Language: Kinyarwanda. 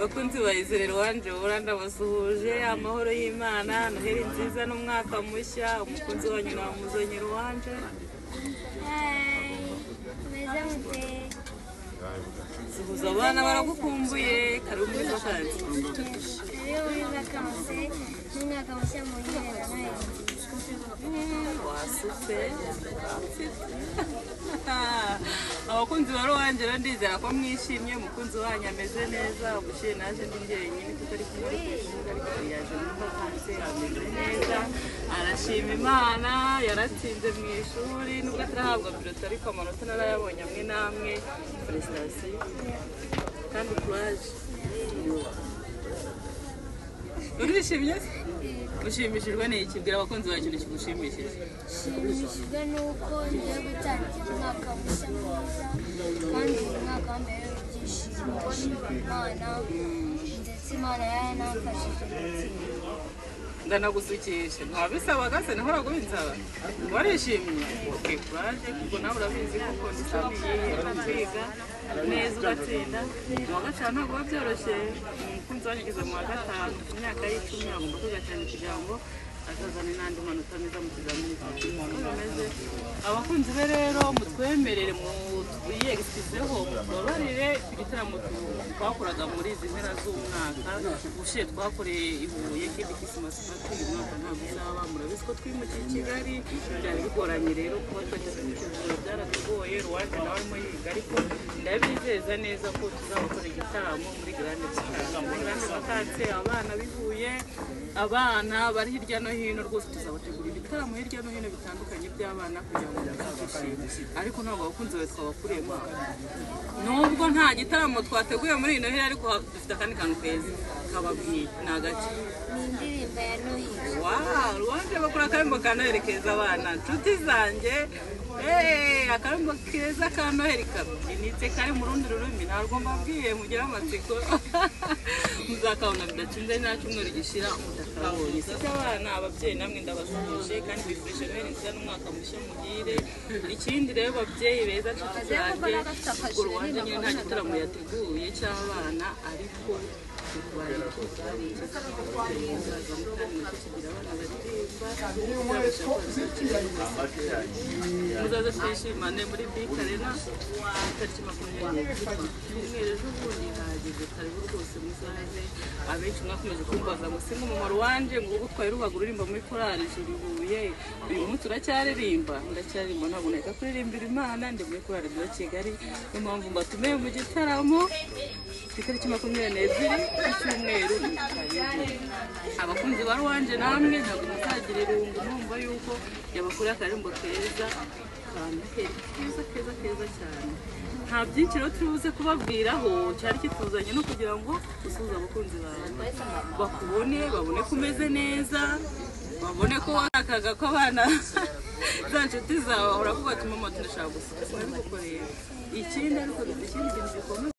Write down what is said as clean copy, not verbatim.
bakunzi bayizerera wanje uranda basuhuje amahoro y'Imana noheri nziza n'umwaka mushya umukunzi wanyu na muzonyero wanje suhuza abana baragukumbuye kari muri vacances n'umwaka mushya muhira wasutse abakunzi baro wanje ndizera ko mwishimye umukunzi wanyu ameze neza ubushiye naje ndi njyenyine kuko ari kumwe ariko yaje muri vacances ameze neza arashima Imana yaratsinze mu ishuri nubwo atarahabwa birota ariko amanota narayabonye amwe namwe prestation kandi courage urishimye ushimishijwe n'iki bwira abakunzi bacu n'ikigushimishije shimishijwe nuko ngiye gutangira umwaka mushya mwiza kandi umwaka wa mbere w'ibyishimo Imana ndetse Imana yanamfashije ndanagusukisha ntabisaba gase naho ragubinsaba warishimye okay courage kuko nawe urabizi ko ndisamiye kwiga neza ugatsinda mu gatanu ntabwo byoroshye umukunzi wanyigeze mu gatanu imyaka y'icumi agomba kwiga cyane kugira ngo azazane n'andi manota meza mu kizamini bimeze abakunzi be rero mutwemerere mu twiyegisizeho babarire ibitaramo twakoraga muri izi mpera z'umwaka ushiye twakoreye Ibuye kindi Christmas party uyu mwaka ntabwo izaba murabizi ko twimukiye Kigali byari bigoranye rero kuba twageze mu cyumweru byaratugoye Rwanda nawe arimo yiga ariko ndabizeza neza ko tuzakora igitaramo muri Grande Vacances abana bihuye abana bari hirya no hino rwose tuzabategura ibitaramo hirya no hino bitandukanye by'abana kugira ngo bazishime ariko ntabwo abakunzi bawe twabakuriyemo nubwo nta gitaramo twateguye muri ino hera ariko dufite akandi kantu keza kababwiye nagace n'indirimbo ya Noheli wow Rwanda bakora akarimbo ka Noheli keza abana nshuti zanjye akarimbo keza ka Noheli kabyinitse kari mu rundi rurimi ntabwo mbabwiye mugira amatsiko muzakabona bidacinze nta cyumweru gishira mutakabonye sisi abana ababyeyi namwe ndabasubije kandi bifurije Noheli nziza n'umwaka mushya muhire ikindi rero babyeyi beza nshuti zanjye ubwo Rwanda nyine nta gitaramo yateguye cy'abana ariko muzaza twishimane muri Big Arena tariki 20 ejo bundi hageze karibu rwose muzaze abenshi mwakomeje kumbaza ngo singa umumaro wanje ngo gutwaye rubaga uririmba muri korali Ibuye uyu munsi uracyaririmba ndacyaririmba ntabwo neka kuririmbira Imana ndi muri korali ya Kigali niyo mpamvu mbatumiye mu gitaramo tariki 22 icyumweru abakunzi bari wanje namwe ntabwo muzagira irungu numva yuko yabakorera akarimbo keza keza cyane nta byinshi rero tubuze kubabwiraho cyari kituzanye no kugira ngo usuze abakunzi bawe bakubone babone kumeze neza babone ko warakaga ko abana za nshuti zawe uravuga ati mama tunashaka gusuka sinabigukoreye ikindi ariko dufite ikindi kintu gikomeye